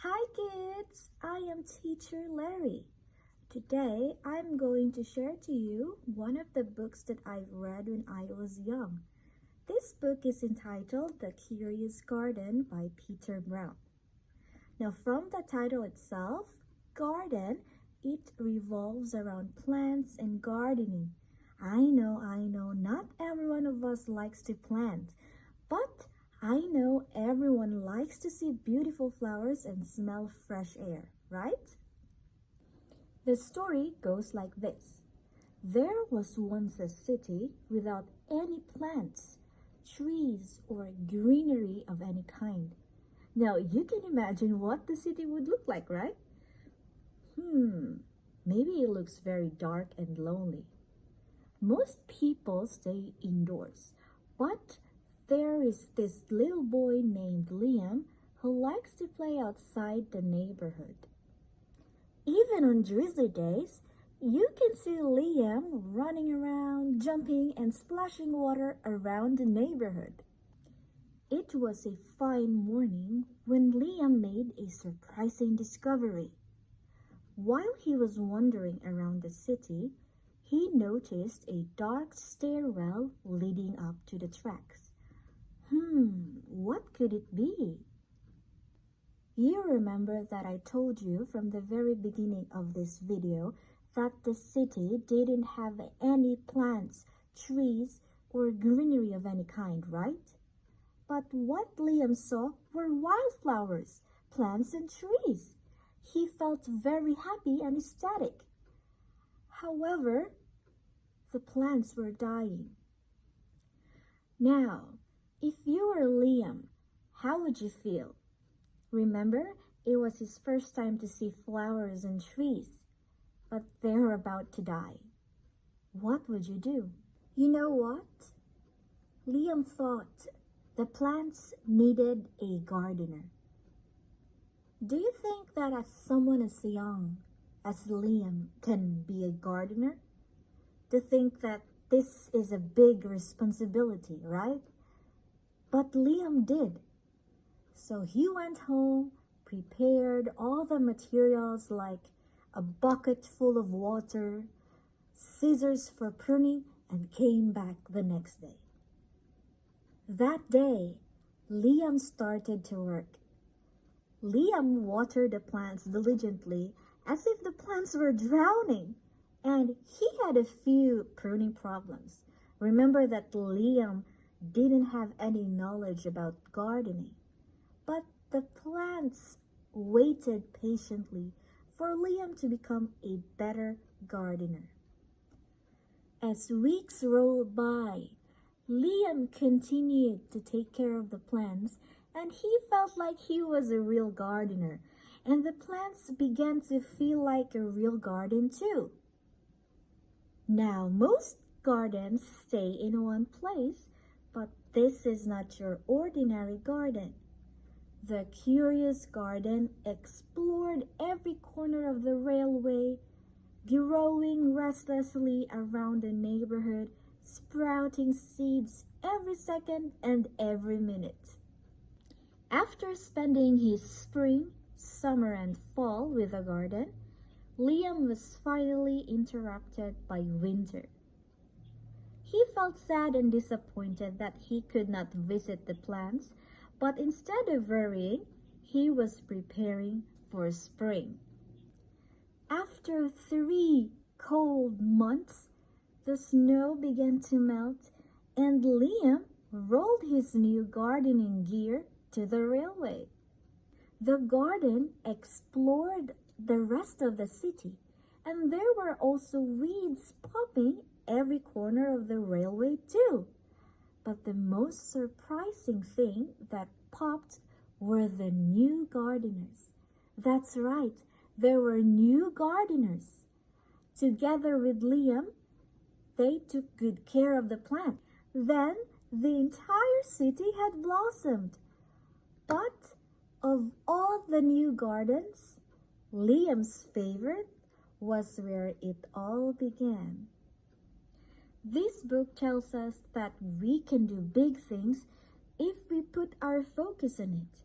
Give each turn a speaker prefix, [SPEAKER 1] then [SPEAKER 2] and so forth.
[SPEAKER 1] Hi kids, I am teacher Lerie. Today I'm going to share to you one of the books that I've read when I was young. This book is entitled The Curious Garden by Peter Brown. Now from the title itself, garden, it revolves around plants and gardening. I know, not every one of us likes to plant, but I know everyone likes to see beautiful flowers and smell fresh air, right? The story goes like this. There was once a city without any plants, trees, or greenery of any kind. Now, you can imagine what the city would look like, right? Maybe it looks very dark and lonely. Most people stay indoors, but there is this little boy named Liam who likes to play outside the neighborhood. Even on drizzly days, you can see Liam running around, jumping and splashing water around the neighborhood. It was a fine morning when Liam made a surprising discovery. While he was wandering around the city, he noticed a dark stairwell leading up to the tracks. What could it be? You remember that I told you from the very beginning of this video that the city didn't have any plants, trees, or greenery of any kind, right? But what Liam saw were wildflowers, plants, and trees. He felt very happy and ecstatic. However, the plants were dying. Now, if you were Liam, how would you feel? Remember, it was his first time to see flowers and trees, but they're about to die. What would you do? You know what? Liam thought the plants needed a gardener. Do you think that as someone as young as Liam can be a gardener? To think that this is a big responsibility, right? But Liam did. So he went home, prepared all the materials like a bucket full of water, scissors for pruning, and came back the next day. That day, Liam started to work. Liam watered the plants diligently as if the plants were drowning, and he had a few pruning problems. Remember that Liam didn't have any knowledge about gardening, but the plants waited patiently for Liam to become a better gardener. As weeks rolled by, Liam continued to take care of the plants, and he felt like he was a real gardener, and the plants began to feel like a real garden too. Now, most gardens stay in one place, but this is not your ordinary garden. The Curious Garden explored every corner of the railway, growing restlessly around the neighborhood, sprouting seeds every second and every minute. After spending his spring, summer, and fall with the garden, Liam was finally interrupted by winter. He felt sad and disappointed that he could not visit the plants, but instead of worrying, he was preparing for spring. After 3 cold months, the snow began to melt, and Liam rolled his new gardening gear to the railway. The garden explored the rest of the city, and there were also weeds popping every corner of the railway too. But the most surprising thing that popped were the new gardeners. That's right, there were new gardeners. Together with Liam, they took good care of the plant. Then the entire city had blossomed. But of all the new gardens, Liam's favorite was where it all began. This book tells us that we can do big things if we put our focus on it.